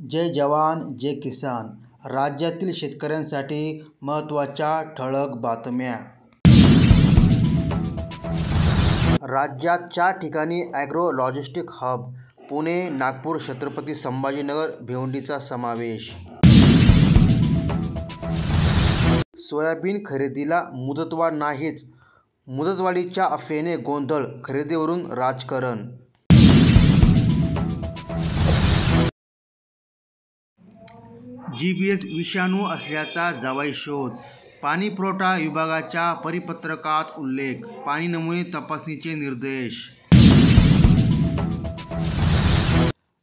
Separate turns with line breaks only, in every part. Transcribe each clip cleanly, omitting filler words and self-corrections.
जय जवान जय किसान. राज्यातील शेतकऱ्यांसाठी महत्त्वाच्या ठळक बातम्या. राज्यात 4 ठिकाणी agro logistic hub, Pune, Nagpur, Chhatrapati Sambhajinagar, भिवंडीचा समावेश. सोयाबीन खरेदीला मुदतवाढ नाहीच, मुदतवाढीच्या अफवेने गोंधळ, खरेदीवरून राजकारण. जीबीएस विषाणू असल्याचा जवाई शोध, पाणी पुरवठा विभागाच्या परिपत्रकात उल्लेख, पाणी नमुने तपासणीचे निर्देश.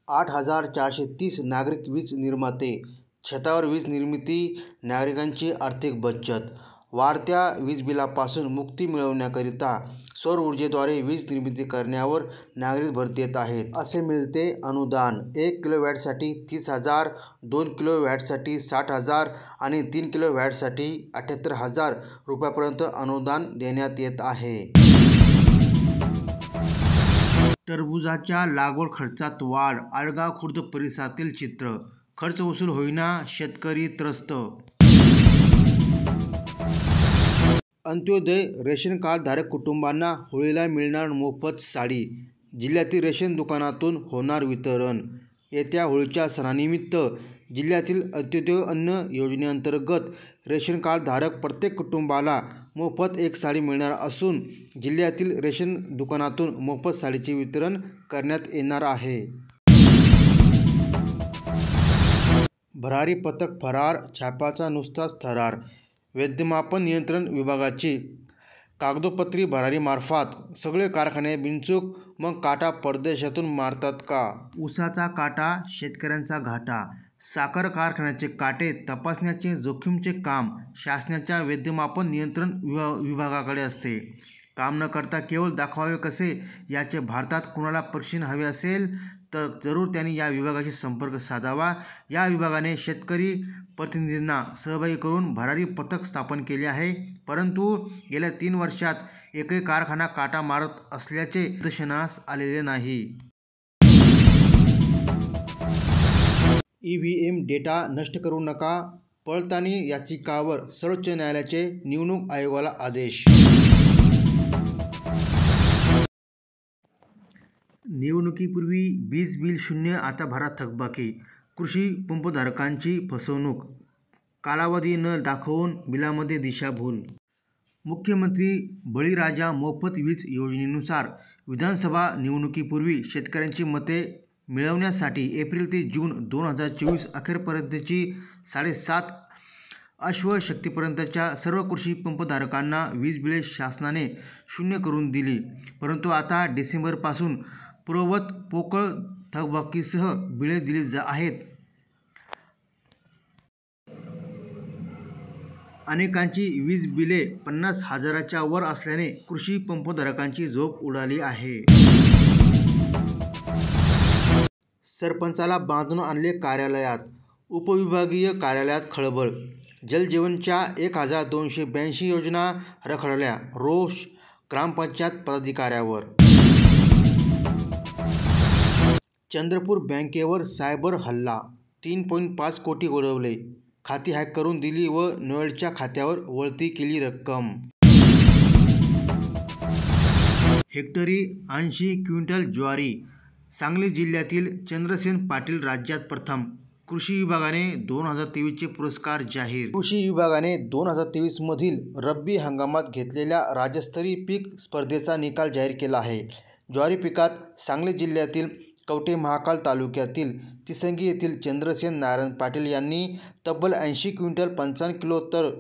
8,430 नागरिक वीज निर्माते, छतावर वीज निर्मिती, नागरिकांची आर्थिक बचत. वाढत्या वीज बिलापासून मुक्ती मिळवण्याकरिता सौर ऊर्जेद्वारे वीज निर्मिती करण्यावर नागरिक भर देत आहेत. असे मिळते अनुदान. 1 किलोवॅटसाठी 30,000, 2 किलोवॅटसाठी 60,000 आणि 3 किलोवॅटसाठी 78,000 रुपयापर्यंत अनुदान देण्यात येत आहे. टरबूजाच्या लागवड खर्चात वाढ, आडगाव खुर्द परिसरातील चित्र. खर्च वसूल होईना, शेतकरी त्रस्त. अंत्योदय रेशन कार्ड धारक कुटुंबांना होळीला मिळणार मोफत साडी. जिल्ह्यातील रेशन दुकानातून होणार वितरण. येत्या होळीच्या सणानिमित्त जिल्ह्यातील अंत्योदय अन्न योजनेअंतर्गत रेशन कार्ड धारक प्रत्येक कुटुंबाला मोफत एक साडी मिळणार असून जिल्ह्यातील रेशन दुकानातून मोफत साडीचे वितरण करण्यात येणार आहे. भरारी पथक फरार, छाप्याचा नुसताच थरार. वैद्यमापन नियंत्रण विभागाची कागदोपत्री भरारीमार्फत सगळे कारखाने बिनचूक, मग काटा परदेशातून मारतात का? ऊसाचा काटा, शेतकऱ्यांचा घाटा. साखर कारखान्याचे काटे तपासण्याचे जोखीमचे काम शासनाच्या वैद्यमापन नियंत्रण विभागाकडे असते. काम न करता केवळ दाखवावे कसे याचे भारतात कुणाला प्रशिक्षण हवे असेल तर जरूर त्यांनी या विभागाशी संपर्क साधावा. या विभागाने शेतकरी प्रतिनिधींना सहभागी करून भरारी पथक स्थापन केले आहे, परंतु गेल्या 3 वर्षात एकही कारखाना काटा मारत असल्याचे निदर्शनास आलेले नाही. EVM डेटा नष्ट करू नका, पडताळणी याचिकांवर सर्वोच्च न्यायालयाचे निवडणूक आयोगाला आदेश. निवडणुकीपूर्वी वीज बिल शून्य, आता भरा थकबाकी. कृषी पंपधारकांची फसवणूक, कालावधी न दाखवून बिलामध्ये दिशाभूल. मुख्यमंत्री बळीराजा मोफत वीज योजनेनुसार विधानसभा निवडणुकीपूर्वी शेतकऱ्यांची मते मिळवण्यासाठी एप्रिल ते जून 2024 अखेरपर्यंतची 7.5 अश्वशक्तीपर्यंतच्या सर्व कृषी पंपधारकांना वीज बिले शासनाने शून्य करून दिली, परंतु आता डिसेंबरपासून पूर्ववत पोकळ थकबाकीसह बिले दिली आहेत. अनेकांची वीज बिले 50,000च्या वर असल्याने कृषी पंपधारकांची झोप उडाली आहे. सरपंचाला बांधून आणले कार्यालयात, उपविभागीय कार्यालयात खळबळ. जलजीवनच्या 1,282 योजना रखडल्या, रोष ग्रामपंचायत पदाधिकाऱ्यावर. चंद्रपूर बँकेवर सायबर हल्ला, 3.5 कोटी उडवले. खाती हॅक करून दिली व नोएलच्या खात्यावर वळती केली रक्कम. हेक्टरी 80 क्विंटल ज्वारी. सांगली जिल्ह्यातील चंद्रसेन पाटील राज्यात प्रथम. कृषी विभागाने 2023चे पुरस्कार जाहीर. कृषी विभागाने 2023 मधील रब्बी हंगामात घेतलेल्या राज्यस्तरीय पीक स्पर्धेचा निकाल जाहीर केला आहे. ज्वारी पिकात सांगली जिल्ह्यातील कवठे महांकाळ तालुक्यातील तिसंगी येथील चंद्रसेन नारायण पाटील यांनी तब्बल 80 क्विंटल 55 किलो, तर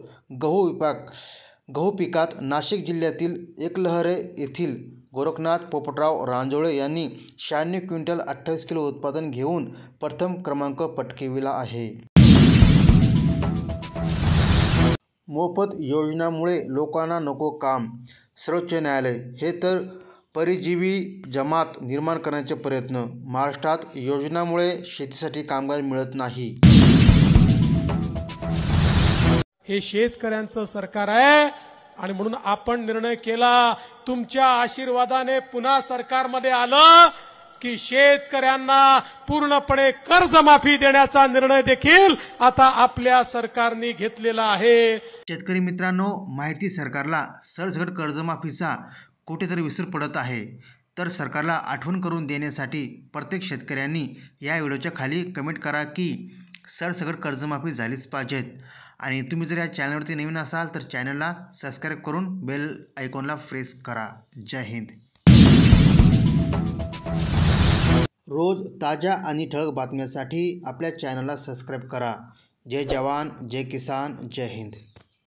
गहू पिकात नाशिक जिल्ह्यातील एकलहरे येथील गोरखनाथ पोपटराव रांजोळे यांनी 96 क्विंटल 28 किलो उत्पादन घेऊन प्रथम क्रमांक पटकाविला आहे. मोफत योजनांमुळे लोकांना नको काम, सर्वोच्च न्यायालय. हे तर परजीवी जमात निर्माण करण्याचे प्रयत्न. महाराष्ट्रात योजनांमुळे शेतीसाठी कामगार मिळत नाही.
हे शेतकऱ्यांचं सरकार आहे आणि म्हणून आपण निर्णय केला, तुमच्या आशीर्वादाने पुन्हा सरकारमध्ये आलं की शेतकऱ्यांना पूर्णपणे कर्जमाफी देण्याचा निर्णय देखील आता आपल्या सरकारने घेतलेला आहे।
शेतकरी मित्रांनो, माहिती सरकारला सरसकट कर्जमाफीचा कुठेतरी विसर पडत आहे, तर सरकारला आठवण करून देण्यासाठी प्रत्येक शेतकऱ्यांनी या व्हिडिओच्या खाली कमेंट करा की सरसकट कर्जमाफी झालीच पाहिजेत। आणि तुम्ही जर या चॅनलवरती नवीन असाल तर चॅनलला सबस्क्राईब करून बेल आयकॉनला प्रेस करा। जय हिंद। रोज ताज्या आणि ठळक बातम्यांसाठी आपल्या चॅनलला सबस्क्राईब करा। जय जवान, जय किसान, जय हिंद।